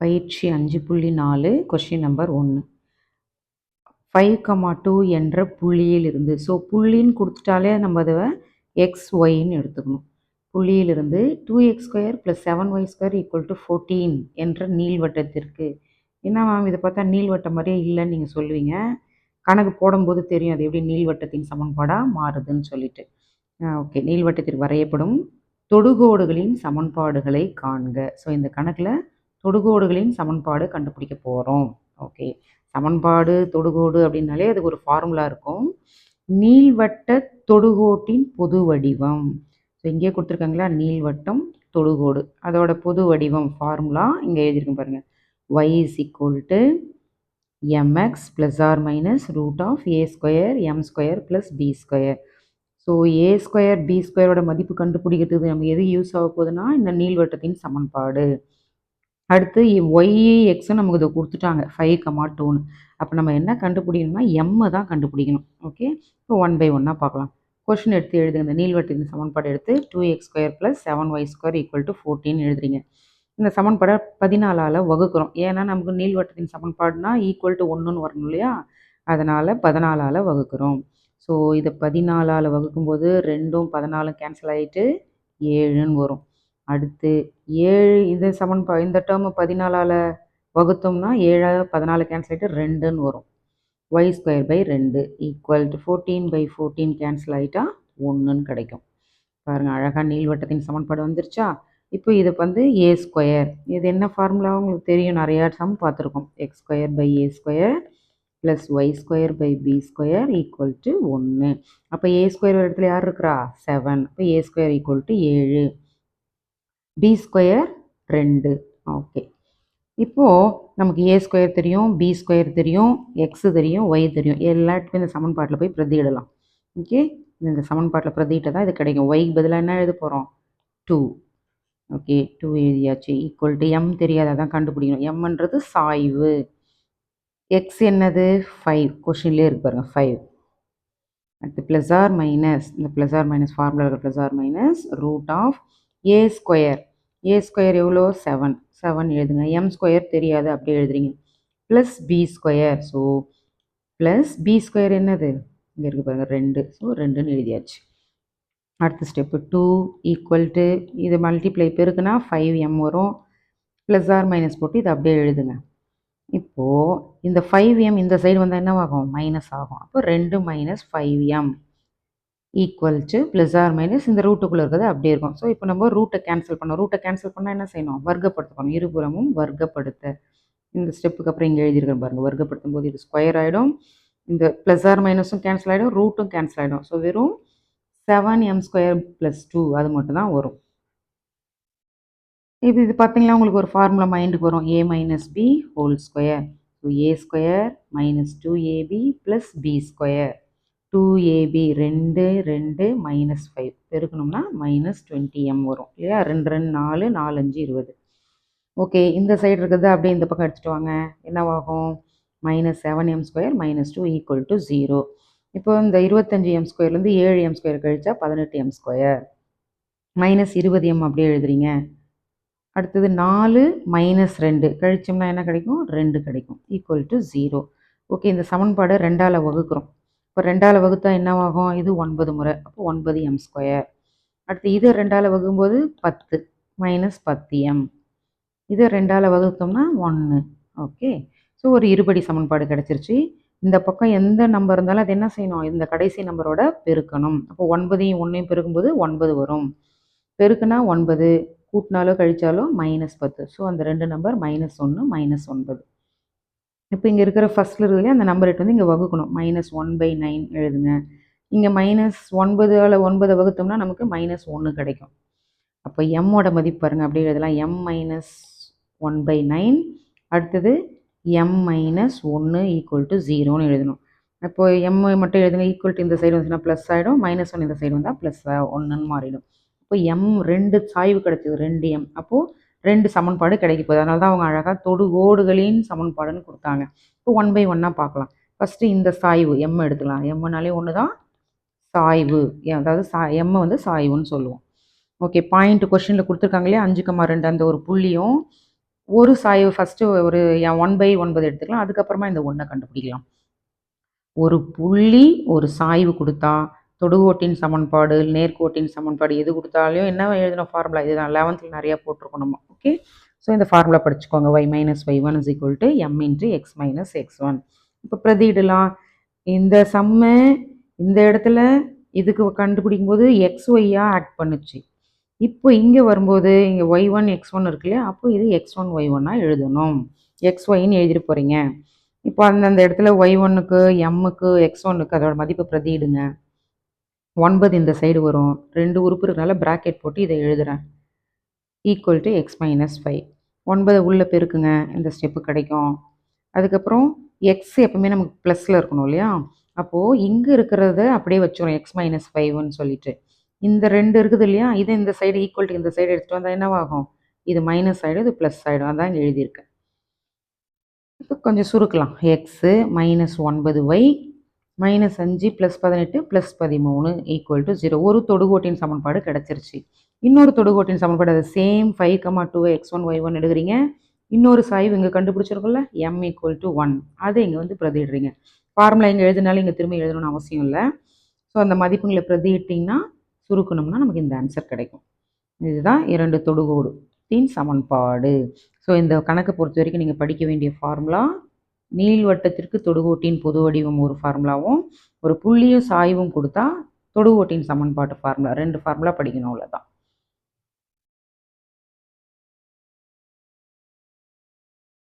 பயிற்சி 5.4 question number 1. 5,2 என்ற புள்ளியிலிருந்து புள்ளின்னு கொடுத்துட்டாலே நம்ம அதை எக்ஸ் ஒய்ன்னு எடுத்துக்கணும். புள்ளியிலிருந்து 2x² + 7y² = 14 என்ற நீள்வட்டத்திற்கு என்ன மேம் இதை பார்த்தா நீள்வட்டம் மாதிரியே இல்லைன்னு நீங்கள் சொல்லுவீங்க. கணக்கு போடும்போது தெரியும் அது எப்படி நீள்வட்டத்தின் சமன்பாடாக மாறுதுன்னு சொல்லிட்டு. ஓகே, நீள்வட்டத்திற்கு வரையப்படும் தொடுகோடுகளின் சமன்பாடுகளை காண்க. ஸோ இந்த கணக்கில் தொடுகோடுகளின் சமன்பாடு கண்டுபிடிக்க போகிறோம். ஓகே, சமன்பாடு தொடுகோடு அப்படின்னாலே அதுக்கு ஒரு ஃபார்முலா இருக்கும். நீள்வட்ட தொடுகோட்டின் பொது வடிவம். ஸோ இங்கே கொடுத்துருக்காங்களா, நீள்வட்டம் தொடுகோடு, அதோட பொது வடிவம் ஃபார்முலா இங்கே எழுதியிருக்கும் பாருங்கள். y = mx ± √a² m² + b². So a² b²ஓட மதிப்பு கண்டுபிடிக்கிறதுக்கு நமக்கு எது யூஸ் ஆக போகுதுன்னா இந்த நீள்வட்டத்தின் சமன்பாடு. அடுத்து ஒய் எக்ஸும் நமக்கு இதை கொடுத்துட்டாங்க 5,2ன்னு. அப்போ நம்ம என்ன கண்டுபிடிக்கணும்னா எம்மை தான் கண்டுபிடிக்கணும். ஓகே, இப்போ 1 by 1 பார்க்கலாம். கொஷின் எடுத்து எழுதுங்க. இந்த நீள்வட்டத்தின் சமன்பாடு எடுத்து 2x² + 7y² = 14 எழுதுறீங்க. இந்த சமன்பாடை 14ஆல் வகுக்கிறோம். ஏன்னா நமக்கு நீள்வட்டத்தின் சமன்பாடுனா ஈக்குவல் டு 1ன்னு வரணும் இல்லையா, அதனால் 14ஆல் வகுக்கிறோம். ஸோ இதை 14ஆல் வகுக்கும்போது 2ம் 14ம் கேன்சல் ஆகிட்டு 7ன்னு வரும். அடுத்து 7 இந்த இந்த டேர்மை 14ஆல் வகுத்தோம்னா 7 14 கேன்சல் ஆகிட்டு 2ன்னு வரும். y²/2 = 14/14 கேன்சல் ஆகிட்டா 1ன்னு கிடைக்கும். பாருங்கள், அழகாக நீள்வட்டத்தின் சமன்பாடு வந்துருச்சா. இப்போ இது a². இது என்ன ஃபார்முலா உங்களுக்கு தெரியும், நிறையா சம் பார்த்துருக்கோம். x² + y² b² = 1. அப்போ a² இடத்துல யார் இருக்கிறா, 7. இப்போ a² = 7, b² 2. ஓகே, இப்போது நமக்கு a² தெரியும், b² தெரியும், x தெரியும், y தெரியும். எல்லாத்துக்கும் இந்த சமன்பாட்டில் போய் பிரதியிடலாம். ஓகே, இந்த சமன்பாட்டில் பிரதியிட்ட தான் இது கிடைக்கும். y பதிலாக என்ன எழுத போகிறோம், 2. ஓகே, 2 எழுதியாச்சு. = m தெரியாது, அதான் கண்டுபிடிக்கணும். mன்றது சாய்வு, x என்னது 5, கொஷின்லேயே இருக்கு பாருங்கள் 5. அடுத்து +or- இந்த +or- ஃபார்முலா √a². a² எவ்வளோ, 7. 7 எழுதுங்க. m² தெரியாது, அப்படியே எழுதுறீங்க. Plus b². So plus b² என்னது இங்கே இருக்குது பாருங்கள் 2. ஸோ 2ன்னு எழுதியாச்சு. அடுத்த ஸ்டெப்பு 2 = இது மல்டிப்ளை பெருக்குனா 5m வரும். +or- போட்டு இதை அப்படியே எழுதுங்க. இப்போது இந்த 5m இந்த சைடு வந்தால் என்னவாகும், மைனஸ் ஆகும். அப்போ 2 - 5m = இந்த ரூட்டுக்குள்ளே இருக்கிறது அப்படியே இருக்கும். ஸோ இப்போ நம்ம ரூட்டை கேன்சல் பண்ணோம். ரூட்டை கேன்சல் பண்ணால் என்ன செய்யணும், வர்க்கப்படுத்தணும். இருபுறமும் வர்க்கப்படுத்த. இந்த ஸ்டெப்புக்கு அப்புறம் இங்கே எழுதியிருக்கேன் பாருங்கள். வர்க்கப்படுத்தும் போது இது ஸ்கொயர் ஆகிடும். இந்த +or- கேன்சல் ஆகிடும், ரூட்டும் கேன்சல் ஆகிடும். ஸோ வெறும் 7m² + 2 அது மட்டும் தான் வரும். இது பார்த்தீங்கன்னா உங்களுக்கு ஒரு ஃபார்முலா மைண்டுக்கு வரும், a - b whole square. So a² - 2ab + b². 2ab 2 2 -5 பெருக்கணும்னா -20m வரும் இல்லையா. 2 2 4 4 5 20. ஓகே, இந்த சைடு இருக்கிறது அப்படியே இந்த பக்கம் எடுத்துகிட்டு வாங்க. என்னவாகும், -7m² - 2 = 0. இப்போ இந்த 25m²லேருந்து 7m² கழிச்சா 18m². -20m அப்படியே எழுதுறீங்க. அடுத்தது 4 - 2 கழிச்சோம்னா என்ன கிடைக்கும், 2 கிடைக்கும். = 0. ஓகே, இந்த சமன்பாடை 2ஆல் வகுக்கிறோம். இப்போ 2ஆல் வகுத்தா என்னவாகும், இது 9 முறை, அப்போ 9m². அடுத்து இதை 2ஆல் வகுக்கும்போது 10 -10m. இதை 2ஆல் வகுத்தோம்னா 1. ஓகே, ஸோ ஒரு இருபடி சமன்பாடு கிடச்சிருச்சு. இந்த பக்கம் எந்த நம்பர் இருந்தாலும் அது என்ன செய்யணும், இந்த கடைசி நம்பரோட பெருக்கணும். அப்போ 9ஐயும் 1ஐயும் பெருக்கும்போது 9 வரும். பெருக்குனா 9, கூட்டினாலோ கழிச்சாலோ -10. ஸோ அந்த 2 நம்பர் -1 -9. இப்போ இங்கே இருக்கிற ஃபஸ்ட்டில் இருக்கிறதுலே அந்த நம்பர் இங்கே வகுக்கணும். -1/9 எழுதுங்க. இங்கே -9ஆல் 9 வகுத்தோம்னா நமக்கு -1 கிடைக்கும். அப்போ எம்மோட மதிப்பு பாருங்கள், அப்படியே எழுதலாம். m - 1/9. அடுத்தது m - 1 = 0ன்னு எழுதணும். இப்போ m மட்டும் எழுதுங்க. ஈக்குவல் இந்த சைடு வந்துச்சுன்னா ப்ளஸ் ஆகிடும், -1 இந்த சைடு வந்தால் +1ன்னு மாறிடும். இப்போ m 2 சாய்வு கிடைச்சது, 2m. அப்போது 2 சமன்பாடு கிடைக்க போகுது. அதனால தான் அவங்க அழகாக தொடுகோடுகளின் சமன்பாடுன்னு கொடுத்தாங்க. இப்போ 1 by 1 பார்க்கலாம். ஃபஸ்ட்டு இந்த சாய்வு m எடுத்துக்கலாம். mனாலே ஒன்று தான் சாய்வு, அதாவது m சாய்வுன்னு சொல்லுவோம். ஓகே, பாயிண்ட் கொஷினில் கொடுத்துருக்காங்க இல்லையா, 5,2 அந்த ஒரு புள்ளியும் ஒரு சாய்வு ஃபஸ்ட்டு ஒரு 1/9 எடுத்துக்கலாம். அதுக்கப்புறமா இந்த 1 கண்டுபிடிக்கலாம். ஒரு புள்ளி ஒரு சாய்வு கொடுத்தா தொடுகோட்டின் சமன்பாடு, நேர்கோட்டின் சமன்பாடு எது கொடுத்தாலும் என்ன எழுதணும் ஃபார்முலா இதுதான். 11th நிறையா போட்டிருக்கோம் நம்ம. ஓகே. ஸோ இந்த ஃபார்முலா படிச்சுக்கோங்க. y minus y1 is equal to m into X minus x1. இப்போ பிரதியிடலாம். இந்த சம்மை இந்த இடத்துல இதுக்கு கண்டுபிடிக்கும் போது XYயாக ஆக்ட் பண்ணுச்சு. இப்போ இங்கே வரும்போது இங்கே y1 x1 இருக்கு இல்லையா, அப்போ இது x1 y1 எழுதணும். xyன்னு எழுதிட்டு போகிறீங்க. இப்போ அந்த இடத்துல y1க்கு mக்கு x1க்கு அதோட மதிப்பு பிரதியிடுங்க. 9 இந்த சைடு வரும். 2 உறுப்பு இருக்கனால ப்ராக்கெட் போட்டு இதை எழுதுகிறேன். Equal to X minus 5. 9 உள்ள பெருக்குங்க, இந்த ஸ்டெப்பு கிடைக்கும். அதுக்கப்புறம் எக்ஸ் எப்பவுமே நமக்கு ப்ளஸில் இருக்கணும் இல்லையா, அப்போது இங்கே இருக்கிறத அப்படியே வச்சுரும் எக்ஸ் மைனஸ் 5ன்னு சொல்லிட்டு. இந்த 2 இருக்குது இல்லையா, இதை இந்த சைடு ஈக்குவல் டு இந்த சைடு எடுத்துகிட்டு வந்தால் என்னவாகும், இது மைனஸ் ஆகிடும், இது ப்ளஸ் ஆகிடும். அதான் இங்கே எழுதியிருக்கேன். இப்போ கொஞ்சம் சுருக்கலாம். X minus 9y minus 5 plus 18 plus 13 equal to 0. ஒரு தொடுகோட்டின் சமன்பாடு கிடச்சிருச்சு. இன்னொரு தொடுகோட்டின் சமன்பாடு அது சேம் 5, 2 x1 y1 எடுக்கிறீங்க. இன்னொரு சாய்வு இங்கே கண்டுபிடிச்சிருக்கோம்ல m ஈக்குவல் டு 1, அதை இங்கே வந்து பிரதிடுறீங்க. ஃபார்முலா இங்கே எழுதினாலும் இங்கே திரும்ப எழுதணும்னு அவசியம் இல்லை. ஸோ அந்த மதிப்புங்களை பிரதியிட்டிங்கன்னா சுருக்கணும்னா நமக்கு இந்த ஆன்சர் கிடைக்கும். இதுதான் 2 தொடுகோட்டின் சமன்பாடு. ஸோ இந்த கணக்கை பொறுத்த வரைக்கும் நீங்கள் படிக்க வேண்டிய ஃபார்முலா, நீள்வட்டத்திற்கு தொடுகோட்டின் பொது வடிவம் ஒரு ஃபார்முலாவும், ஒரு புள்ளியும் சாய்வும் கொடுத்தா தொடுகோட்டின் சமன்பாட்டு ஃபார்முலா, 2 ஃபார்முலா படிக்கணும். அவ்வளோதான்.